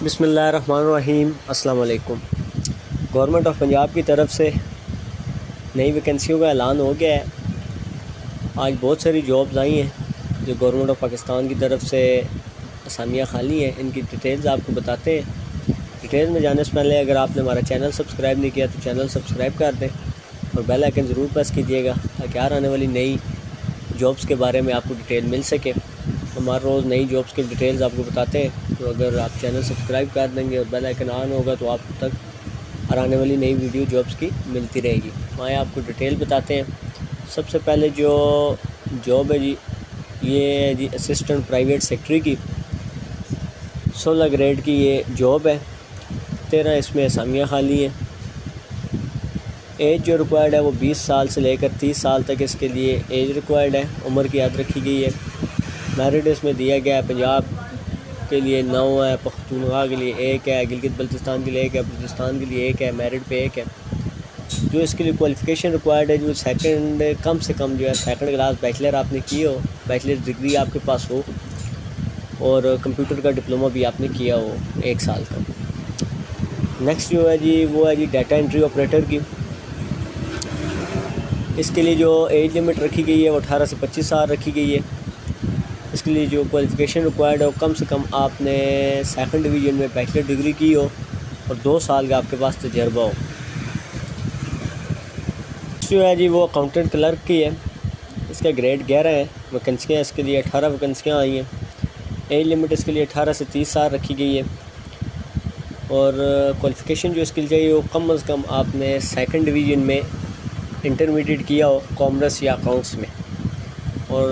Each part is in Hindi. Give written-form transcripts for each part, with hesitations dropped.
बिस्मिल्लाहिर्रहमानिर्रहीम। अस्सलाम वालेकुम। गवर्नमेंट ऑफ पंजाब की तरफ से नई वैकेंसियों का ऐलान हो गया है। आज बहुत सारी जॉब्स आई हैं जो गवर्नमेंट ऑफ पाकिस्तान की तरफ से असामियाँ खाली हैं। इनकी डिटेल्स आपको बताते हैं। डिटेल्स में जाने से पहले अगर आपने हमारा चैनल सब्सक्राइब नहीं किया तो चैनल सब्सक्राइब कर दें और बेल आइकन ज़रूर प्रेस कीजिएगा ताकि हर आने वाली नई जॉब्स के बारे में आपको डिटेल मिल सके। हमारे रोज़ नई जॉब्स के डिटेल्स आपको बताते हैं, तो अगर आप चैनल सब्सक्राइब कर देंगे और बेल आइकन ऑन होगा तो आप तक हर आने वाली नई वीडियो जॉब्स की मिलती रहेगी। आए आपको डिटेल बताते हैं। सबसे पहले जो जॉब है जी, ये है जी असिस्टेंट प्राइवेट सेक्रेटरी की 16 ग्रेड की ये जॉब है। 13 इसमें असामियाँ खाली हैं। एज जो रिक्वायर्ड है वो 20 साल से लेकर 30 साल तक इसके लिए एज रिक्वायर्ड है, उम्र की याद रखी गई है। मेरिट इसमें दिया गया है, पंजाब के लिए 9 है, पख्तूनख्वा के लिए 1 है, गिलगित बल्तिस्तान के लिए 1 है, बलूचिस्तान के लिए 1 है, मेरिट पे 1 है। जो इसके लिए क्वालिफ़िकेशन रिक्वायर्ड है, जो सेकंड कम से कम जो है सेकंड क्लास बैचलर आपने की हो, बैचलर डिग्री आपके पास हो और कंप्यूटर का डिप्लोमा भी आपने किया हो 1 साल का। नेक्स्ट जो है जी वो है जी डाटा एंट्री ऑपरेटर की। इसके लिए जो एज लिमिट रखी गई है वो 18 से 25 साल रखी गई है। इसके लिए जो क्वालिफ़िकेशन रिक्वायर्ड है वो कम से कम आपने सेकंड डिवीज़न में बैचलर डिग्री की हो और 2 साल का आपके पास तजर्बा हो। जो है जी वो अकाउंटेंट क्लर्क की है। इसका ग्रेड 11 है। वैकेंसियाँ इसके लिए 18 वैकेंसियाँ आई हैं। एज लिमिट इसके लिए 18 से 30 साल रखी गई है और क्वालिफ़िकेशन जो इसके लिए चाहिए वो कम से कम आपने सेकंड डिवीज़न में इंटरमीडिएट किया हो कॉमर्स या अकाउंट्स में और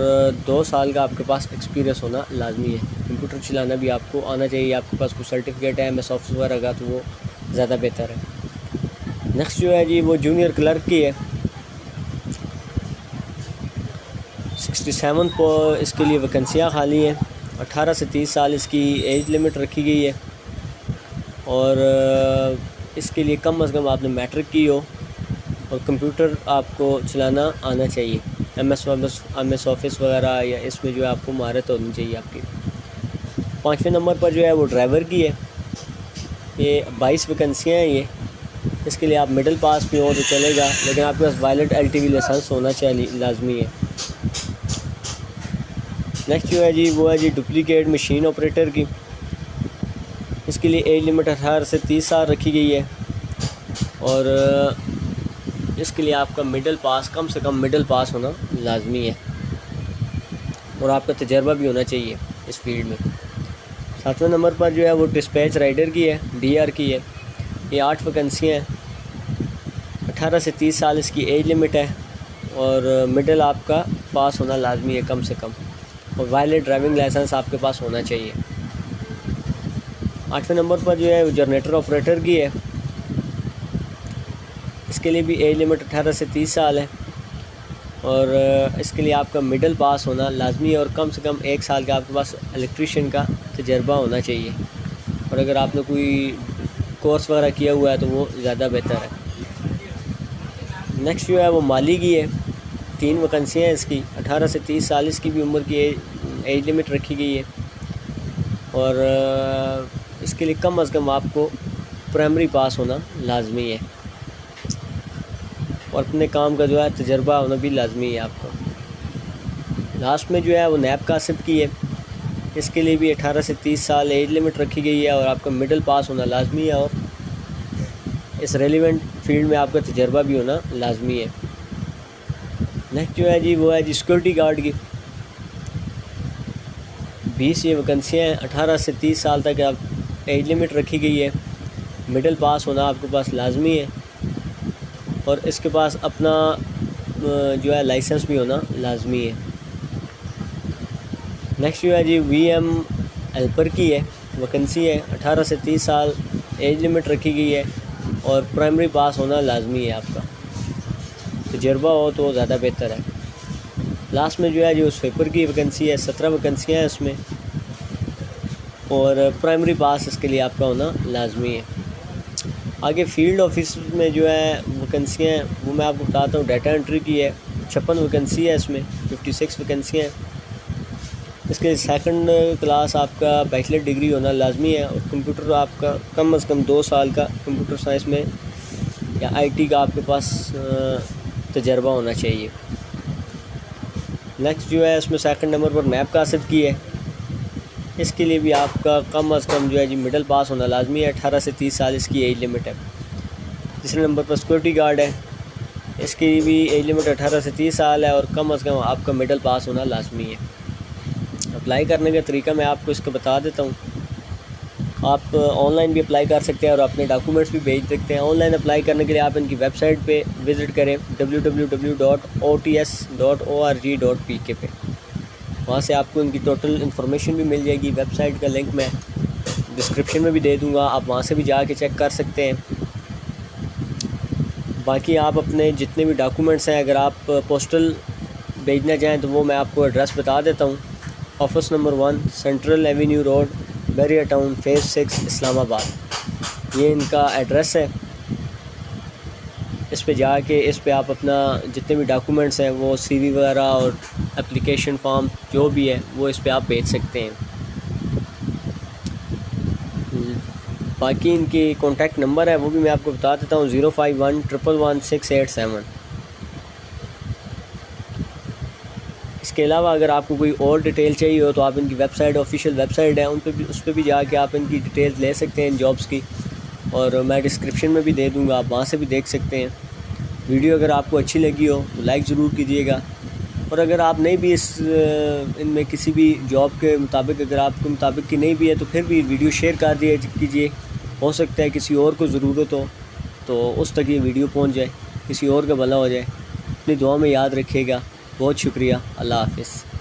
2 साल का आपके पास एक्सपीरियंस होना लाजमी है। कंप्यूटर चलाना भी आपको आना चाहिए। आपके पास कोई सर्टिफिकेट है MS ऑफिस वगैरह का तो वो ज़्यादा बेहतर है। नेक्स्ट जो है जी वो जूनियर क्लर्क की है। 67 को इसके लिए वैकेंसियाँ खाली हैं। 18 से 30 साल इसकी एज लिमिट रखी गई है और इसके लिए कम से कम आपने मैट्रिक की हो और कंप्यूटर आपको चलाना आना चाहिए। MS ऑफिस वगैरह या इसमें जो है आपको महारत होनी चाहिए आपकी। 5वें नंबर पर जो है वो ड्राइवर की है। ये 22 वैकेंसियाँ हैं ये। इसके लिए आप मिडिल पास भी हो तो चलेगा, लेकिन आपके पास वैलिड LTV लाइसेंस होना चाहिए, लाजमी है। नेक्स्ट जो है जी वो है जी डुप्लीकेट मशीन ऑपरेटर की। इसके लिए एज लिमिट 18 से 30 साल रखी गई है और इसके लिए आपका मिडिल पास, कम से कम मिडिल पास होना लाजमी है और आपका तजर्बा भी होना चाहिए इस फील्ड में। 7वें नंबर पर जो है वो डिस्पैच राइडर की है, DR की है। ये 8 वैकेंसियाँ हैं। 18 से 30 साल इसकी एज लिमिट है और मिडिल आपका पास होना लाजमी है कम से कम और वैलिड ड्राइविंग लाइसेंस आपके पास होना चाहिए। 8वें नंबर पर जो है वो जनरेटर ऑपरेटर की है। इसके लिए भी एज लिमिट 18 से 30 साल है और इसके लिए आपका मिडिल पास होना लाजमी है और कम से कम 1 साल का आपके पास इलेक्ट्रीशियन का तजर्बा होना चाहिए और अगर आपने कोई कोर्स वगैरह किया हुआ है तो वो ज़्यादा बेहतर है। नेक्स्ट जो है वो माली की है। 3 वैकेंसियाँ हैं इसकी। 18 से 30 साल इसकी भी उम्र की एज लिमिट रखी गई है और इसके लिए कम से कम आपको प्राइमरी पास होना लाजमी है और अपने काम का जो है तजर्बा होना भी लाजमी है आपको। लास्ट में जो है वो नैब कासिब की है। इसके लिए भी 18 से 30 साल एज लिमिट रखी गई है और आपका मिडिल पास होना लाजमी है और इस रेलिवेंट फील्ड में आपका तजर्बा भी होना लाजमी है। नेक्स्ट जो है जी वो है जी सिक्योरिटी गार्ड की। 20 ये वैकेंसियाँ हैं। 18 से 30 साल तक आप एज लिमिट रखी गई है। मिडिल पास होना आपके पास लाजमी है और इसके पास अपना जो है लाइसेंस भी होना लाजमी है। नेक्स्ट जो है जी VM हेल्पर की है। वैकेंसी है। 18 से 30 साल एज लिमिट रखी गई है और प्राइमरी पास होना लाजमी है आपका। तजर्बा हो तो ज़्यादा बेहतर है। लास्ट में जो है जो स्वीपर की वैकेंसी है। 17 वैकेंसियाँ हैं उसमें और प्राइमरी पास इसके लिए आपका होना लाजमी है। आगे फील्ड ऑफिस में जो है वैकेंसियाँ हैं वो मैं आपको बताता हूँ। डाटा एंट्री की है। 56 वैकेंसी है इसमें। 56 वैकेंसियाँ हैं इसके सेकंड क्लास आपका बैचलर डिग्री होना लाजमी है और कंप्यूटर आपका कम से कम 2 साल का कंप्यूटर साइंस में या आईटी का आपके पास तजर्बा होना चाहिए। नेक्स्ट जो है उसमें सेकंड नंबर पर मैप कासिद की है। इसके लिए भी आपका कम से कम जो है जी मिडिल पास होना लाजमी है। 18 से 30 साल इसकी एज लिमिट है। तीसरे नंबर पर सिक्योरिटी गार्ड है। इसकी भी एज लिमिट 18 से 30 साल है और कम से कम आपका मिडिल पास होना लाजमी है। अप्लाई करने का तरीका मैं आपको इसका बता देता हूँ। आप ऑनलाइन भी अप्लाई कर सकते हैं और अपने डॉक्यूमेंट्स भी भेज सकते हैं। ऑनलाइन अप्लाई करने के लिए आप इनकी वेबसाइट पे विज़िट करें www.ots.org.pk पे। वहाँ से आपको इनकी टोटल इन्फॉर्मेशन भी मिल जाएगी। वेबसाइट का लिंक मैं डिस्क्रिप्शन में भी दे दूँगा, आप वहाँ से भी जाके चेक कर सकते हैं। बाकी आप अपने जितने भी डॉक्यूमेंट्स हैं अगर आप पोस्टल भेजना चाहें तो वो मैं आपको एड्रेस बता देता हूँ। Office number 1 central Avenue road, barrier town, phase 6, Islamabad, ये इनका एड्रेस है। इस पे जाके इस पे आप अपना जितने भी डॉक्यूमेंट्स हैं वो सीवी वगैरह और एप्लीकेशन फॉर्म जो भी है वो इस पे आप भेज सकते हैं। बाकी इनकी कॉन्टैक्ट नंबर है वो भी मैं आपको बता देता हूँ, 051111687। इसके अलावा अगर आपको कोई और डिटेल चाहिए हो तो आप इनकी वेबसाइट, ऑफिशियल वेबसाइट है, उस पर भी जाके आप इनकी डिटेल्स ले सकते हैं इन जॉब्स की, और मैं डिस्क्रिप्शन में भी दे दूँगा, आप वहाँ से भी देख सकते हैं। वीडियो अगर आपको अच्छी लगी हो तो लाइक ज़रूर कीजिएगा, और अगर आप नहीं भी इनमें किसी भी जॉब के मुताबिक अगर आपके मुताबिक की नहीं भी है तो फिर भी वीडियो शेयर कर दिया कीजिए। हो सकता है किसी और को ज़रूरत हो तो उस तक ये वीडियो पहुंच जाए, किसी और का भला हो जाए। अपनी दुआ में याद रखिएगा। बहुत शुक्रिया। अल्लाह हाफ़िज़।